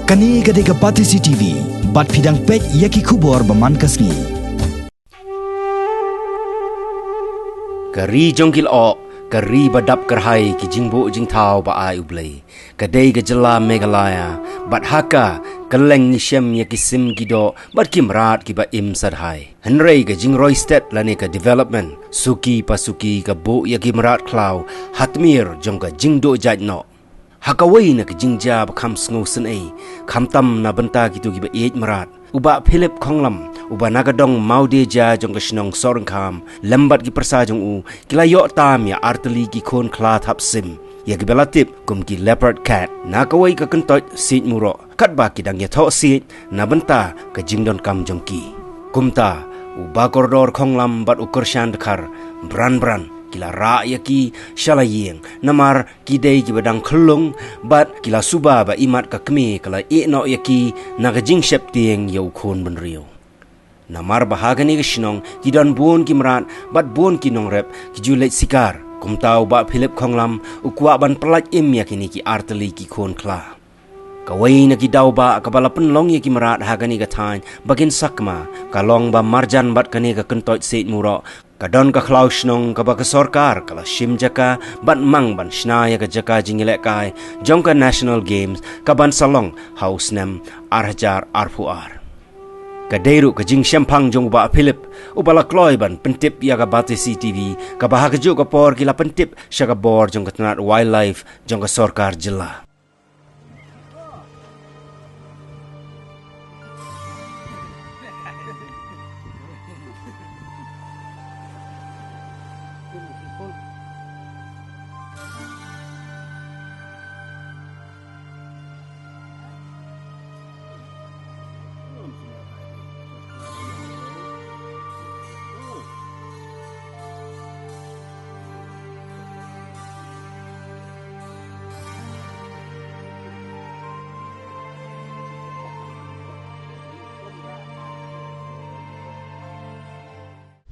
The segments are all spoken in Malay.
Kani gadega Batisi TV, bat fidang pek yaki kubor baman kasni. Kari jongkil ok, kari badap kerhai ki jingbo jingtau ba ai ublay. Kadai gejala Meghalaya, bat haka keleng nishem yaki sim gido, bat kimrat ki ba im sadhai. Henrei ke jingroi state lani ka development, suki pasuki ka bo yaki merat klau, hatmir jongka jingdo jajno. Hakawai na ke jingja ba kham sngo sen ai, kham tam na benta gitu ki ba ej merat. Uba Philip Khonglam, uba nagadong maudeja jong ka shnong sorang kham, lambat ki persa jong u, kila yok tam ya arteli ki khon kla thap sim. Ya ki belatip kum ki leopard cat, na kawai ka kentot sit muro, kat ba ki dang ya thok sit, na benta ka jingdon kam jong ki. Kumta, uba koridor Khonglam bat ukur shan dekhar, bran kila ra yaki shalayeng namar kidei ki badang khlung bat kila suba ba imat ka kme kala e no yaki nagajing shep tieng yau khon benrio namar bahagani gishnong kidan bon kimrat bat bon kinong rep ki julait sikar kumtau ba Philip Khonglam ukwa ban pelaj im yakini ki arteli ki khon kla kawai na kidaw ba kabala penlong yaki merat hagani gatain bagin sakma kalong ba marjan bat kani ka kentot seit muro kadon ka khlau shnong ka ba ka sarkar kala shim jaka ban mang ban shnaya ka jaka jingilek kai jong ka national games ka ban salong house nem arhajar arfuar ka deiru ka jing shampang jong ba Philip ubala kloi ban pentip ya ka Batisi TV ka ba ka ju ka por kila pentip sya ka bor jong ka tanat wildlife jong ka sarkar jilla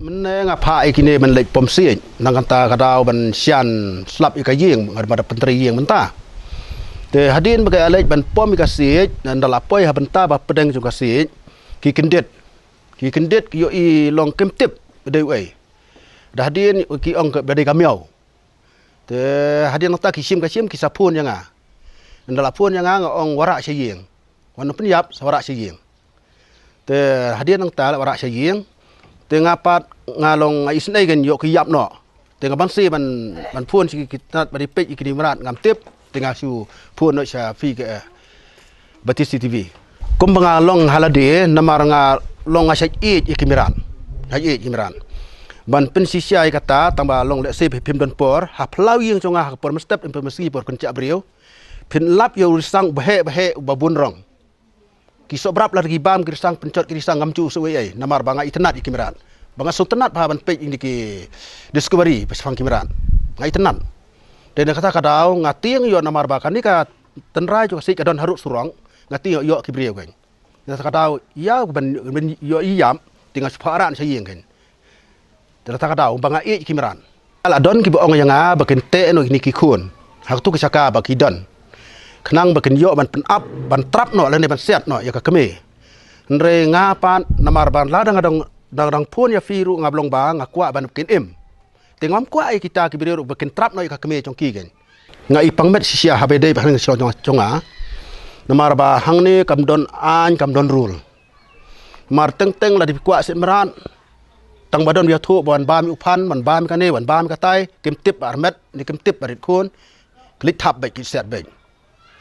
Mengapa ikini menlek pomsi nang kata kadau ban sian slap ikaying ada penteri yang mentah. Te hadin bagai alek ban pom ikasih dan dalapoi ha benta ba pedeng juga kasih ki kendet ki yo I long kemtip dei wei. Dah hadin ki ong ke badai kamiau. Te hadin nota ki sim ki sapun yang a. Dan dalapun yang a ong warak sying. Wan penyap warak sying. Te hadin nang ta warak sying tengah pat ngalong isnai kan yok kiyap no tengah bansi ban phun si kita bari pej ikini merat ngam tip tengah su phun no sya fi ke Batisi TV kum bangalong halade namar ngalong asyaj ikimiran haji ikimiran ban pensisia kata tambah long le se pim don por ha plau yang conga por mestep informasi por kencak beliau pin lap yo risang bahe babun rong kisok berap lagi bam kirisang pencot kirisang ngamcu suwe ai namar banga itenat ikimiran banga so tenat pa ban page ini ki discovery pasang kimiran ngai tenat dan kata kadau ngati yo namar ba kan ni ka tenrai jo sik kadon haruk surang ngati yo kibriu kan kata kadau ya ban yo iyam tinggal separan sayeng kan dan kata kadau banga ikimiran ala don ki boong yang a bakin te no ni ki kun hak tu kisaka ba kidon kenang bakin yo ban penap ban trap no lene ban set no ya ka keme nre ngapan namar ban ladang dang pun ya firu ngablong ba ngakwa ban bakin im tengom kwa ai kita ki biru bakin trap no ya ka keme chongki gen ngai pangmet sia habede ba hang chonga namar ba hang ni kamdon rule mar teng la di kwa se meran tang badon ya thu ban ba mi upan ban ba mi kane ban ba mi ka tai kem tip armet ni kem tip barit khon klik tap ba ki set ba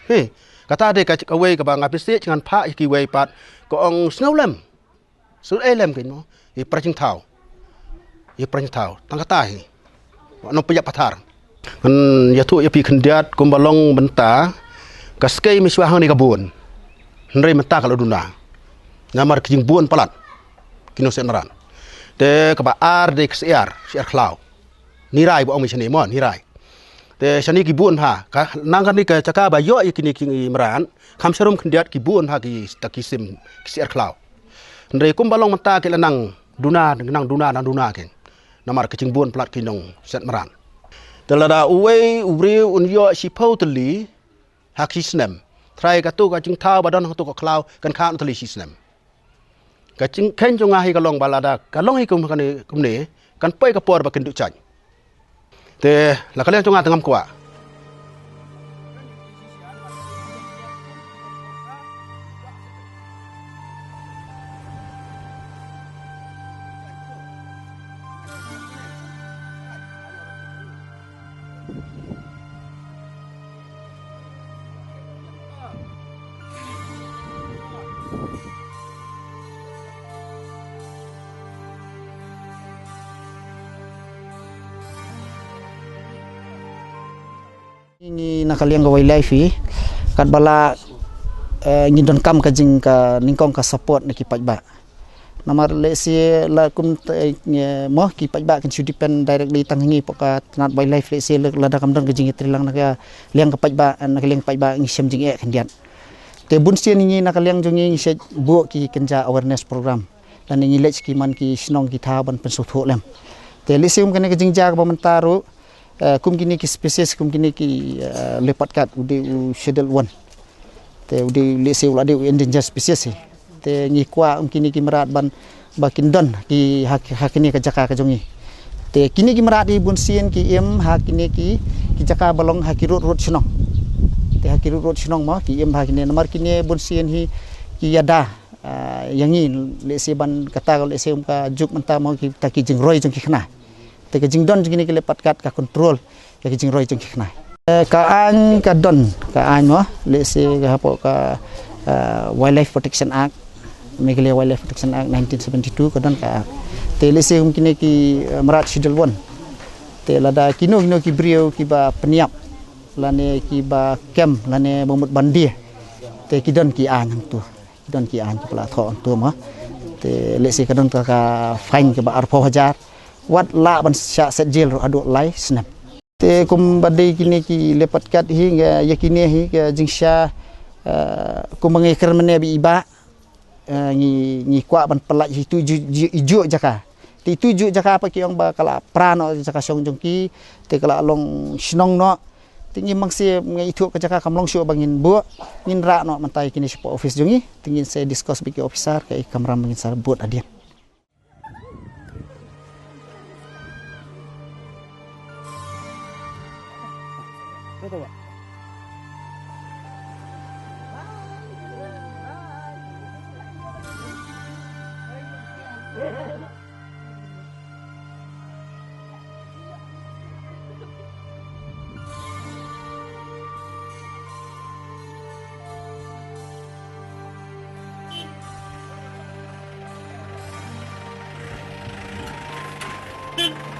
hei kata de ka away ka bang apisi dengan pa ki way pat ko ong snowlem sur elem kin no I prajing tau tang kata hi no pejak patar kan ya tu ya pi kendiat kumbalong benta ka skei mi swah ni kabun ndrei menta kalau duna ngamar kijing buon palat kino senaran te ka ba ar de ksiar siar khlau nirai bo ong mi chani mon nirai te shani ki buon ha ka nang ni ka chaka ba yo ikini ki meran kham serum kendiat ki buon ha ki takisim siar khlau ndrei kumbalong menta ki lanang duna ken namar kicing buon plat kinong set meran telada uwe ubriu unyo sipau teli hakisnem try ka tu ka jing thau ba don tu ka klau kan khan tali sisnem ka jing khen jong hi ka long balada ka long hi kum ni kan pai ka por ba kin du chan te la ka le jong tengam kwa Ini nakaliang gawai live kat bala ngidon kam ka jing ka ningkong ka support na kipat ba namar le si la kum mo kipat ba kan should depend directly tanghi poka tanat by life le si la da kam don ka jing trilang na ka liang ka pat ba nakaliang pat ba ngi sem jing e kandian te bun sien ni nakaliang jong ngi se bu ki kenja awareness program dan ngi lech ki man ki snong ki tha ban pen su tho lem te le si kan ka jing ja ka mentaru kum kini ki spesies kum kini ki lepat kat ude schedule 1 te ude lese ulade endangered species te ngi kwa kini ki merat ban bakin don ki hakini ka jaka ka jongi te kini ki merat di bun sien ki em hakini ki jaka balong hakirut rut snong te hakirut rut snong ma ki em hakini namar kini bun sien hi ki yada yangi lese ban kata lese ka juk menta ma ki taki jing roi jong ki khna te ke jing don jing ni ke lepat kat ka control ke jing roi jing khna ka an ka don ka an mo le se ka hapo ka wildlife protection act Meghalaya wildlife protection act 1972 ka don ka te le se kini ki merat schedule 1 te lada kino ki brio ki ba peniap lane ki ba kem lane bomut bandi te ki don ki an tu don ki an pula tho tu ma te le se ka don ka fine ke ba arpo hajar wat la ban sya set jail ro adu lai snap te kum badai kini ki lepat kat hingga yakini hi ke jingsha kum mengekar mene bi iba ngi kwa ban pelak itu ijo jaka ti tuju jaka apa ki ong ba kala prano jaka song jongki te kala long snong no tingi mangsi ngai itu ke jaka kamlong syo bangin bu ngin ra no mantai kini sipo office jongi tingin saya discuss biki officer ke kamera mangin sar buat adian Thank you.